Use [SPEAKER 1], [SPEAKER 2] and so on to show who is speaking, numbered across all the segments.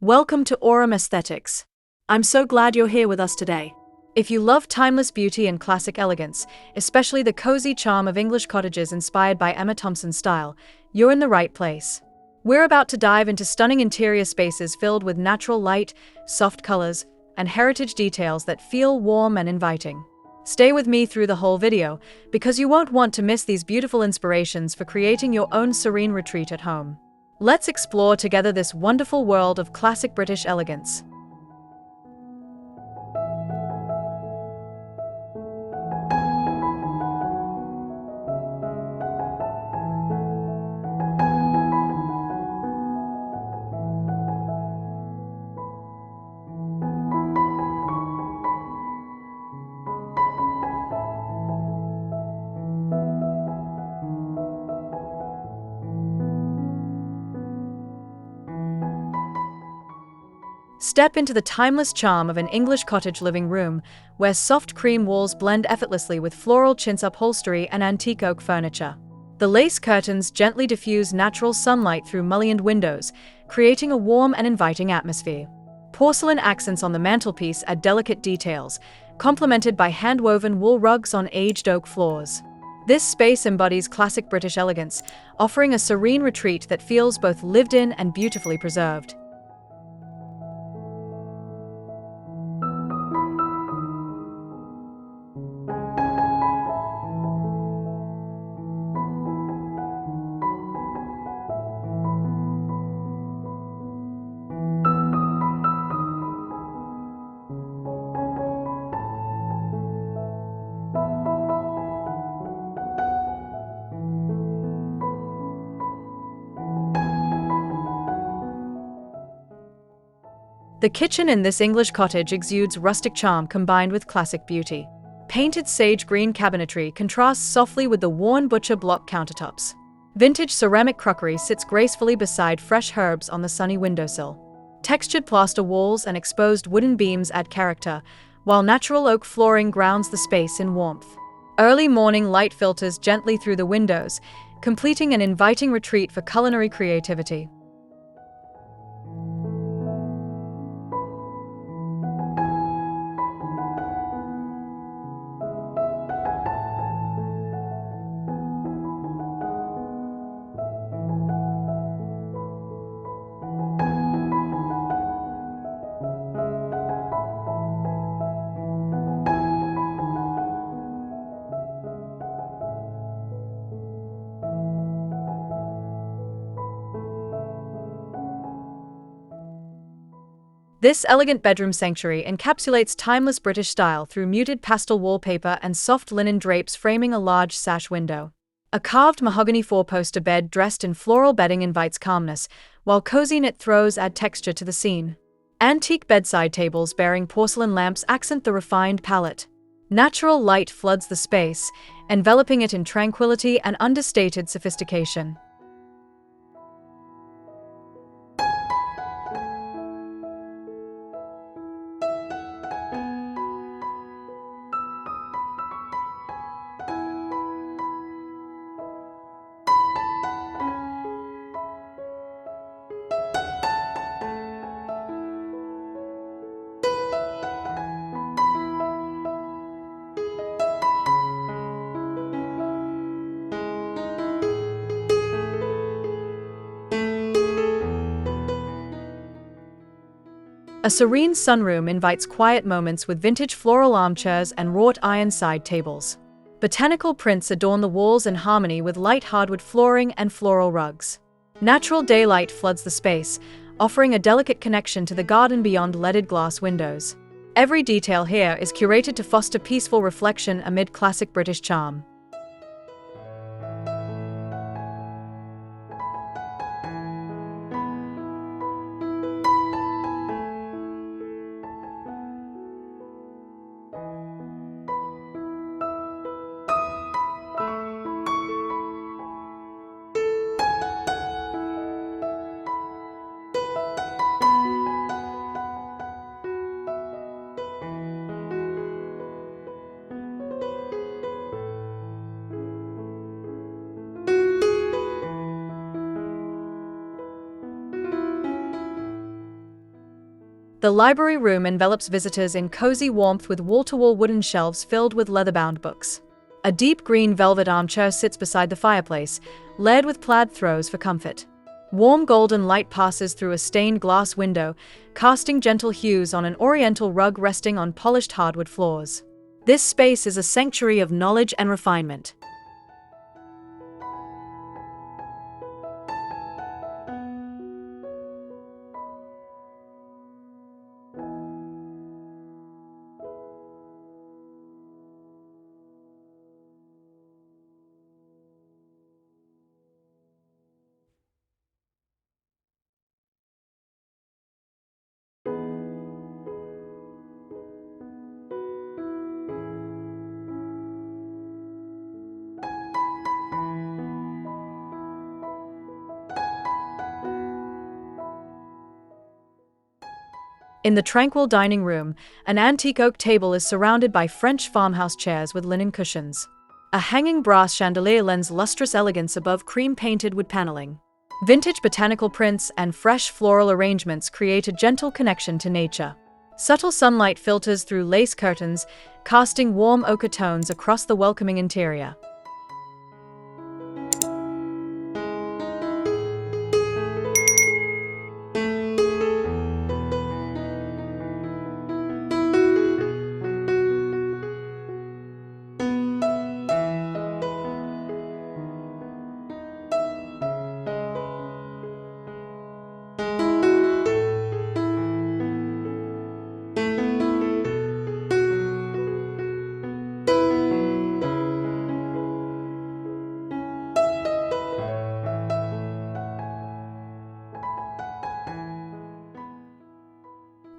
[SPEAKER 1] Welcome to Aurum Aesthetics. I'm so glad you're here with us today. If you love timeless beauty and classic elegance, especially the cozy charm of English cottages inspired by Emma Thompson's style, you're in the right place. We're about to dive into stunning interior spaces filled with natural light, soft colors, and heritage details that feel warm and inviting. Stay with me through the whole video, because you won't want to miss these beautiful inspirations for creating your own serene retreat at home. Let's explore together this wonderful world of classic British elegance. Step into the timeless charm of an English cottage living room, where soft cream walls blend effortlessly with floral chintz upholstery and antique oak furniture. The lace curtains gently diffuse natural sunlight through mullioned windows, creating a warm and inviting atmosphere. Porcelain accents on the mantelpiece add delicate details, complemented by hand-woven wool rugs on aged oak floors. This space embodies classic British elegance, offering a serene retreat that feels both lived in and beautifully preserved. The kitchen in this English cottage exudes rustic charm combined with classic beauty. Painted sage green cabinetry contrasts softly with the worn butcher block countertops. Vintage ceramic crockery sits gracefully beside fresh herbs on the sunny windowsill. Textured plaster walls and exposed wooden beams add character, while natural oak flooring grounds the space in warmth. Early morning light filters gently through the windows, completing an inviting retreat for culinary creativity. This elegant bedroom sanctuary encapsulates timeless British style through muted pastel wallpaper and soft linen drapes framing a large sash window. A carved mahogany four-poster bed dressed in floral bedding invites calmness, while cozy knit throws add texture to the scene. Antique bedside tables bearing porcelain lamps accent the refined palette. Natural light floods the space, enveloping it in tranquility and understated sophistication. A serene sunroom invites quiet moments with vintage floral armchairs and wrought iron side tables. Botanical prints adorn the walls in harmony with light hardwood flooring and floral rugs. Natural daylight floods the space, offering a delicate connection to the garden beyond leaded glass windows. Every detail here is curated to foster peaceful reflection amid classic British charm. The library room envelops visitors in cozy warmth with wall-to-wall wooden shelves filled with leather-bound books. A deep green velvet armchair sits beside the fireplace, layered with plaid throws for comfort. Warm golden light passes through a stained glass window, casting gentle hues on an oriental rug resting on polished hardwood floors. This space is a sanctuary of knowledge and refinement. In the tranquil dining room, an antique oak table is surrounded by French farmhouse chairs with linen cushions. A hanging brass chandelier lends lustrous elegance above cream-painted wood paneling. Vintage botanical prints and fresh floral arrangements create a gentle connection to nature. Subtle sunlight filters through lace curtains, casting warm ochre tones across the welcoming interior.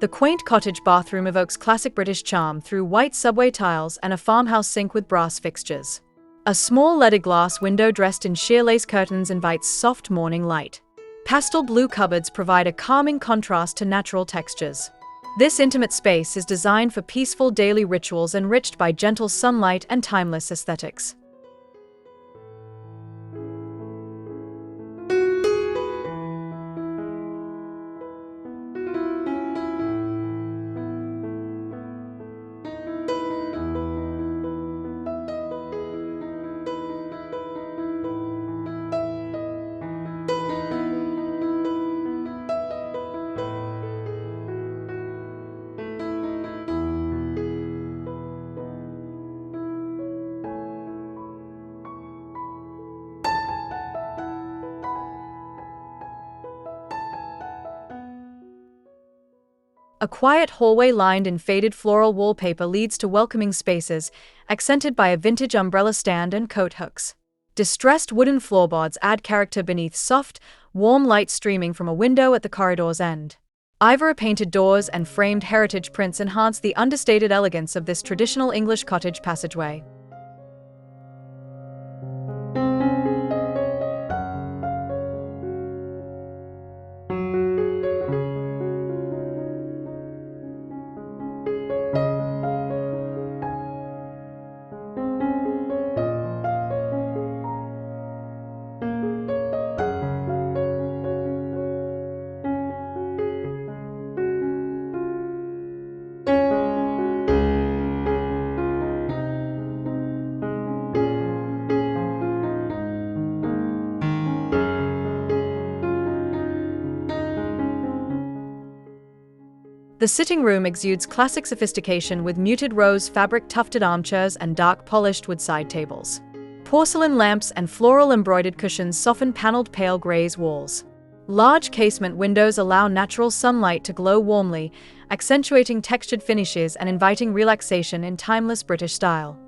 [SPEAKER 1] The quaint cottage bathroom evokes classic British charm through white subway tiles and a farmhouse sink with brass fixtures. A small leaded glass window dressed in sheer lace curtains invites soft morning light. Pastel blue cupboards provide a calming contrast to natural textures. This intimate space is designed for peaceful daily rituals enriched by gentle sunlight and timeless aesthetics. A quiet hallway lined in faded floral wallpaper leads to welcoming spaces, accented by a vintage umbrella stand and coat hooks. Distressed wooden floorboards add character beneath soft, warm light streaming from a window at the corridor's end. Ivory-painted doors and framed heritage prints enhance the understated elegance of this traditional English cottage passageway. The sitting room exudes classic sophistication with muted rose fabric tufted armchairs and dark polished wood side tables. Porcelain lamps and floral embroidered cushions soften paneled pale grays walls. Large casement windows allow natural sunlight to glow warmly, accentuating textured finishes and inviting relaxation in timeless British style.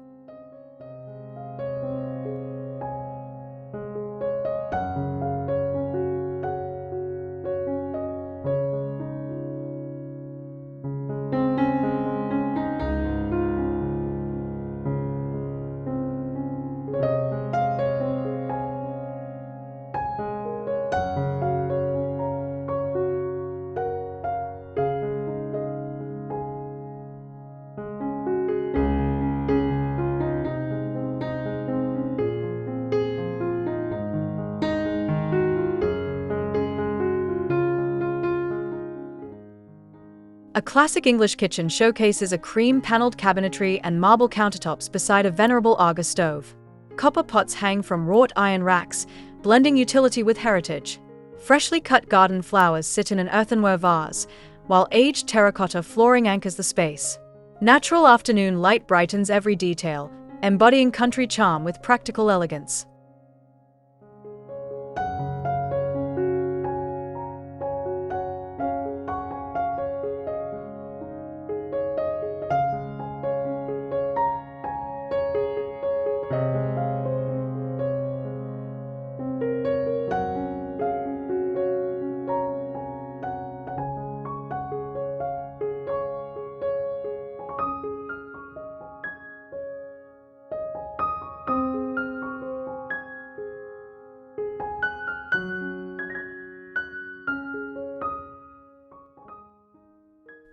[SPEAKER 1] A classic English kitchen showcases a cream-paneled cabinetry and marble countertops beside a venerable Aga stove. Copper pots hang from wrought iron racks, blending utility with heritage. Freshly cut garden flowers sit in an earthenware vase, while aged terracotta flooring anchors the space. Natural afternoon light brightens every detail, embodying country charm with practical elegance.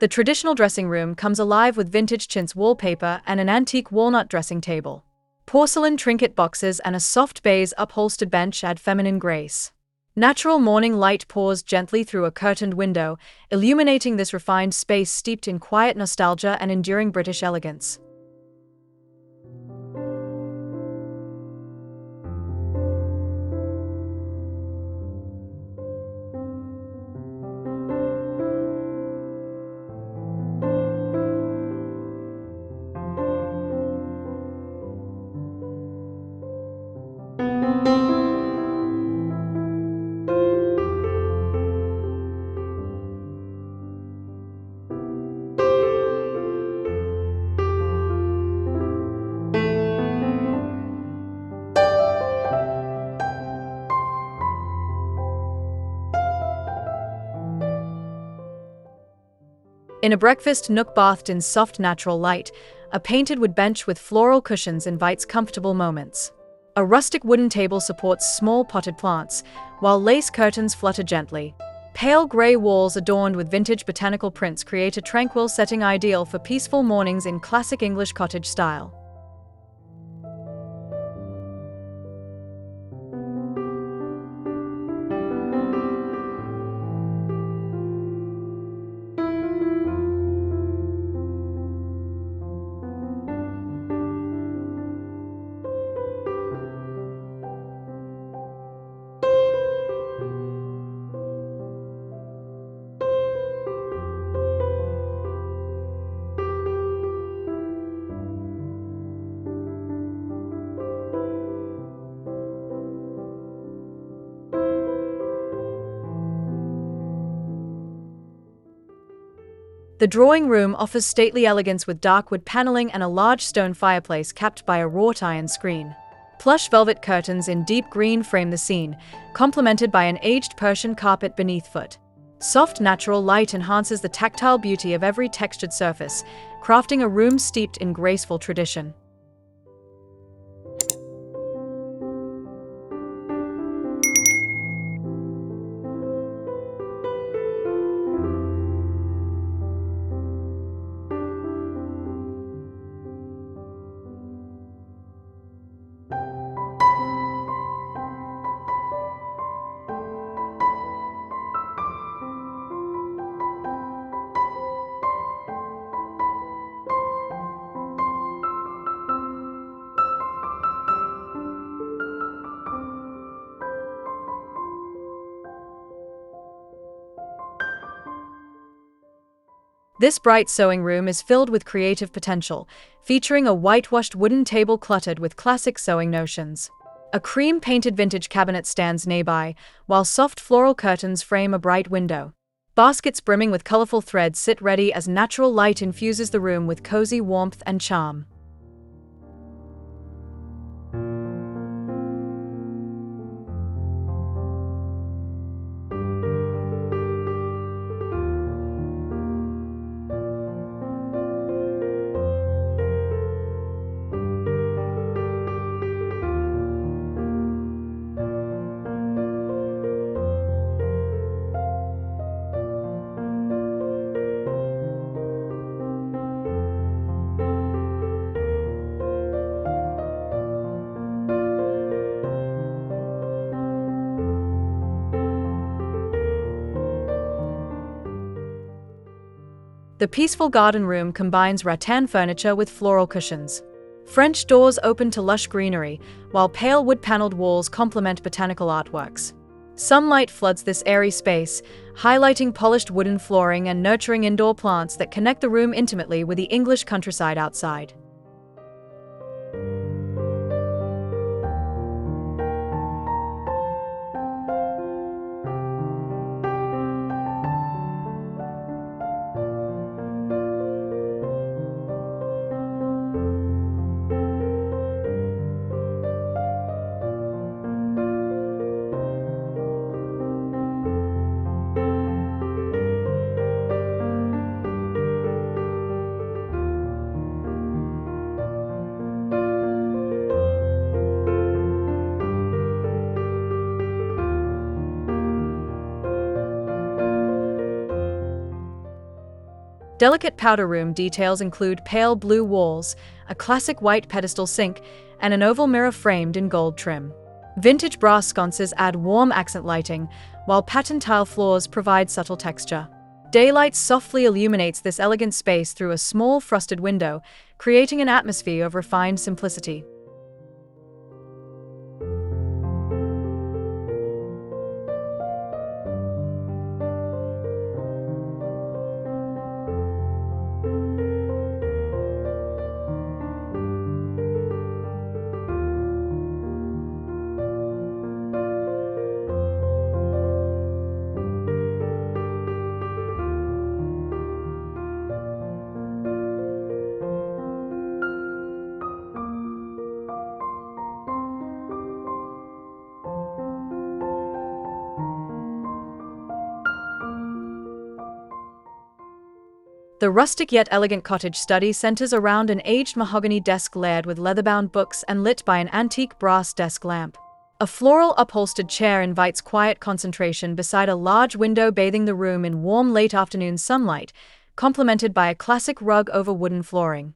[SPEAKER 1] The traditional dressing room comes alive with vintage chintz wallpaper and an antique walnut dressing table. Porcelain trinket boxes and a soft baize upholstered bench add feminine grace. Natural morning light pours gently through a curtained window, illuminating this refined space steeped in quiet nostalgia and enduring British elegance. In a breakfast nook bathed in soft natural light, a painted wood bench with floral cushions invites comfortable moments. A rustic wooden table supports small potted plants, while lace curtains flutter gently. Pale grey walls adorned with vintage botanical prints create a tranquil setting ideal for peaceful mornings in classic English cottage style. The drawing room offers stately elegance with dark wood paneling and a large stone fireplace capped by a wrought iron screen. Plush velvet curtains in deep green frame the scene, complemented by an aged Persian carpet beneath foot. Soft natural light enhances the tactile beauty of every textured surface, crafting a room steeped in graceful tradition. This bright sewing room is filled with creative potential, featuring a whitewashed wooden table cluttered with classic sewing notions. A cream-painted vintage cabinet stands nearby, while soft floral curtains frame a bright window. Baskets brimming with colorful threads sit ready as natural light infuses the room with cozy warmth and charm. The peaceful garden room combines rattan furniture with floral cushions. French doors open to lush greenery, while pale wood-paneled walls complement botanical artworks. Sunlight floods this airy space, highlighting polished wooden flooring and nurturing indoor plants that connect the room intimately with the English countryside outside. Delicate powder room details include pale blue walls, a classic white pedestal sink, and an oval mirror framed in gold trim. Vintage brass sconces add warm accent lighting, while patterned tile floors provide subtle texture. Daylight softly illuminates this elegant space through a small frosted window, creating an atmosphere of refined simplicity. The rustic yet elegant cottage study centers around an aged mahogany desk layered with leather-bound books and lit by an antique brass desk lamp. A floral upholstered chair invites quiet concentration beside a large window bathing the room in warm late afternoon sunlight, complemented by a classic rug over wooden flooring.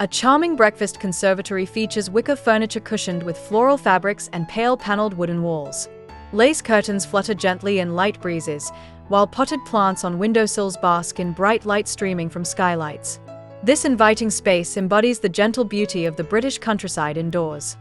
[SPEAKER 1] A charming breakfast conservatory features wicker furniture cushioned with floral fabrics and pale paneled wooden walls. Lace curtains flutter gently in light breezes, while potted plants on windowsills bask in bright light streaming from skylights. This inviting space embodies the gentle beauty of the British countryside indoors.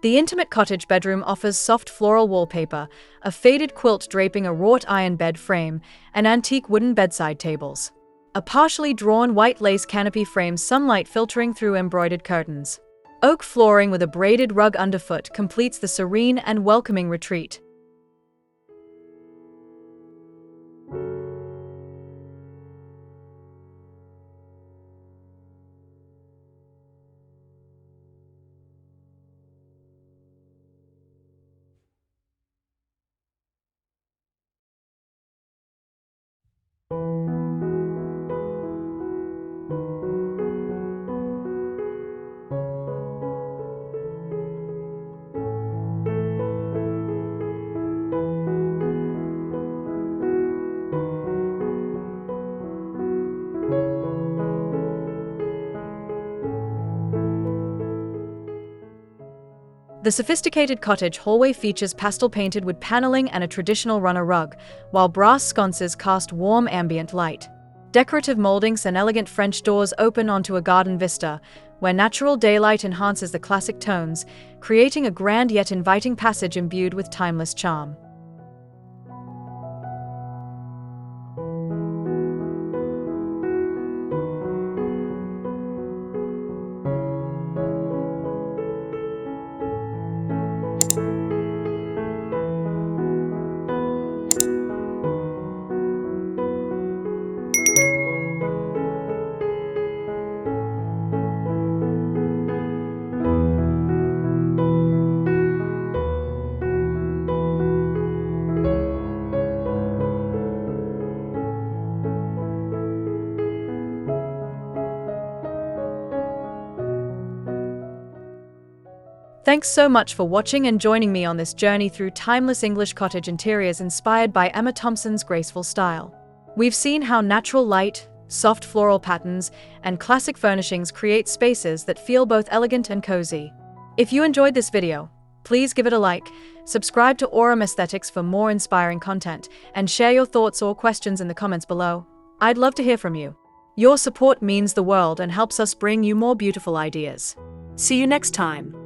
[SPEAKER 1] The intimate cottage bedroom offers soft floral wallpaper, a faded quilt draping a wrought iron bed frame, and antique wooden bedside tables. A partially drawn white lace canopy frames sunlight filtering through embroidered curtains. Oak flooring with a braided rug underfoot completes the serene and welcoming retreat. The sophisticated cottage hallway features pastel painted wood paneling and a traditional runner rug, while brass sconces cast warm ambient light. Decorative moldings and elegant French doors open onto a garden vista, where natural daylight enhances the classic tones, creating a grand yet inviting passage imbued with timeless charm. Thanks so much for watching and joining me on this journey through timeless English cottage interiors inspired by Emma Thompson's graceful style. We've seen how natural light, soft floral patterns, and classic furnishings create spaces that feel both elegant and cozy. If you enjoyed this video, please give it a like, subscribe to Aurum Aesthetics for more inspiring content, and share your thoughts or questions in the comments below. I'd love to hear from you. Your support means the world and helps us bring you more beautiful ideas. See you next time.